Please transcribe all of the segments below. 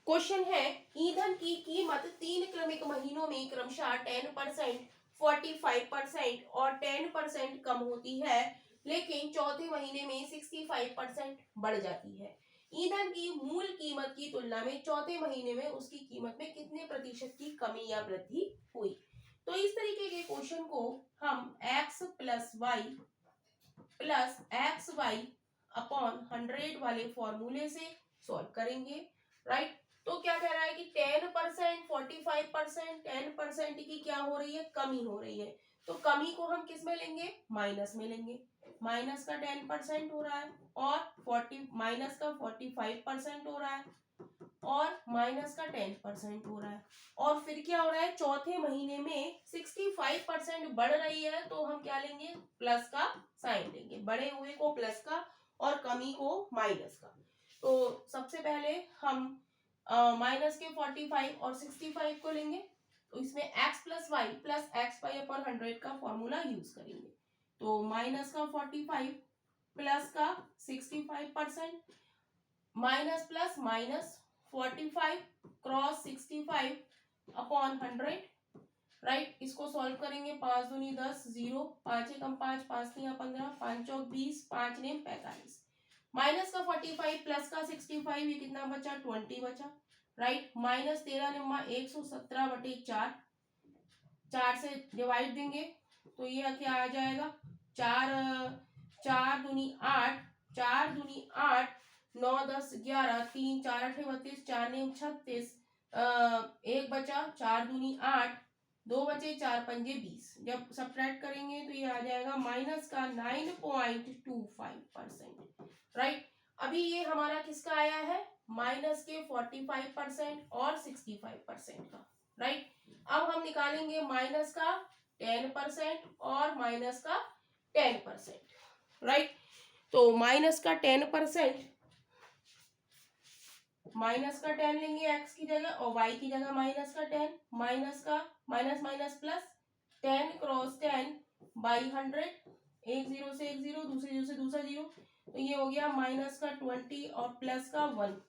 Question है ईंधन की कीमत 3 क्रमिक महीनों में क्रमशः 10%, 45% और 10% कम होती है, लेकिन चौथे महीने में 65% बढ़ जाती है। ईंधन की मूल कीमत की तुलना में चौथे महीने में उसकी कीमत में कितने प्रतिशत की कमी या वृद्धि हुई। तो इस तरीके के क्वेश्चन को हम x प्लस वाई अपॉन 100 वाले फॉर्मूले से सॉल्व करेंगे, राइट। तो क्या कह रहा है कि 10%, 45%, 10% की क्या हो रही है, कमी हो रही है। तो कमी को हम किस में लेंगे, माइनस में लेंगे। माइनस का 10% हो रहा है और 40 माइनस का 45% हो रहा है और माइनस का 10% हो रहा है। और फिर क्या हो रहा है, चौथे महीने में 65% बढ़ रही है, तो हम क्या लेंगे, प्लस का साइन लेंगे, बढ़े हुए को प्लस का और कमी को माइनस का। तो सबसे पहले हम माइनस के 45 और 65 को लेंगे, तो इसमें x प्लस वाई अपॉन 100 का फॉर्मूला यूज करेंगे। तो माइनस का 45 प्लस का 65%, minus plus minus 45 cross 65 upon 100, right. इसको सॉल्व करेंगे, 5 दूनी 10, 0, 5 एकम 5, 5 तिया 15, 5 चौक 20, 5 नेम 45। माइनस का 45 प्लस का 65, ये कितना बचा, 20 बचा, राइट। माइनस 13 निम्मा 117/4, 4 से डिवाइड देंगे तो ये क्या आ जाएगा, 4 दूनी 8, 4 दूनी 8, 9 10 11, 3 4 8 32, 4 नेम 36, एक बचा, 4 दूनी 8, 2 बचे, 4 पंजे 20। जब सब्ट्रैक्ट करेंगे तो ये आ जाएगा माइनस का 9.25%, राइट। अभी ये हमारा किसका आया है, माइनस के 45% और 65% का, राइट। अब हम निकालेंगे माइनस का 10% और माइनस का 10%, राइट। तो माइनस का 10%, माइनस का 10 लेंगे x की जगह और y की जगह माइनस का 10, माइनस का minus minus plus 10 cross 10 by 100, एक जीरो से एक जीरो, दूसरे जीरो से दूसरा जीरो, तो ये हो गया माइनस का 20 और प्लस का 1।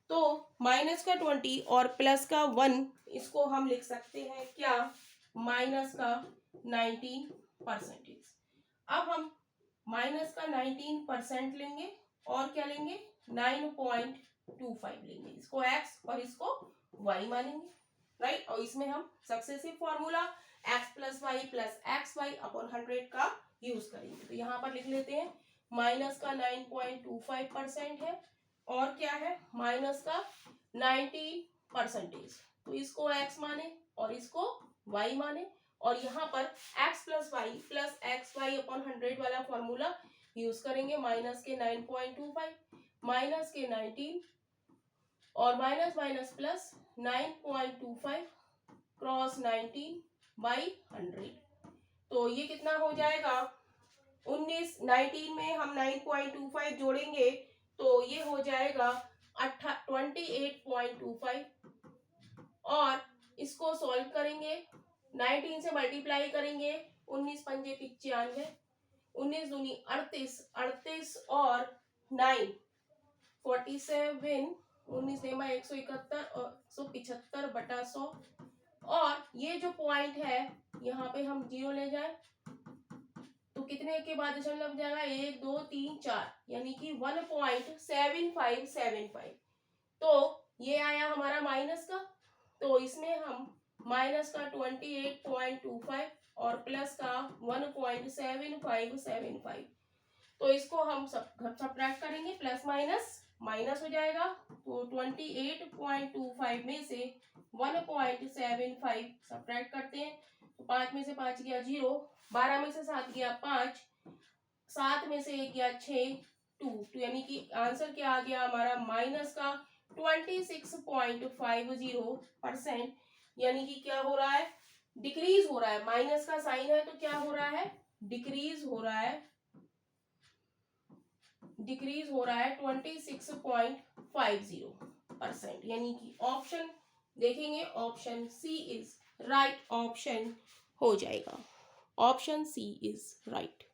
तो माइनस का 20 और प्लस का 1, इसको हम लिख सकते हैं क्या, माइनस का 19%। अब हम माइनस का 19% लेंगे और क्या लेंगे, 9.25 लेंगे, इसको x और इसको y मानेंगे, राइट। और इसमें हम successive formula x plus Y upon 100 का यूज करेंगे। तो यहाँ पर लिख लेते हैं, माइनस का 9.25% है और क्या है, माइनस का 19%। तो इसको x माने और इसको y माने, और यहाँ पर x प्लस वाई अपॉन 100 वाला फॉर्मूला यूज करेंगे। माइनस के 9.25, माइनस के 19 और minus minus plus 9.25 cross 19 by 100। तो ये कितना हो जाएगा, 19 में हम 9.25 जोड़ेंगे तो ये हो जाएगा 28.25, और इसको सॉल्व करेंगे, 19 से मल्टीप्लाई करेंगे, 19 पंजे 95, 19 दूनी 38, 38 और 9 47, 19 नेमा 171 और 175/100। और ये जो पॉइंट है यहाँ पे हम जीरो ले जाए तो कितने के बाद दशमलव लग जाएगा, 1 2 3 4, यानी कि 1.7575। तो ये आया हमारा माइनस का, तो इसमें हम माइनस का 28.25 और प्लस का 1.7575, तो इसको हम सब्ट्रैक्ट करेंगे, प्लस माइनस माइनस हो जाएगा। तो 28.25 में से 1.75 सब्ट्रैक्ट करते हैं, तो 5 में से 5 गया 0, 12 में से 7 गया 5, 7 में से 1 गया 6, 2, यानी कि आंसर क्या आ गया हमारा, माइनस का 26.50%, यानी कि क्या हो रहा है, डिक्रीज हो रहा है। माइनस का साइन है तो क्या हो रहा है, डिक्रीज हो रहा है, 26.50%, यानी कि ऑप्शन देखेंगे, option C is right option हो जाएगा, ऑप्शन सी इज राइट।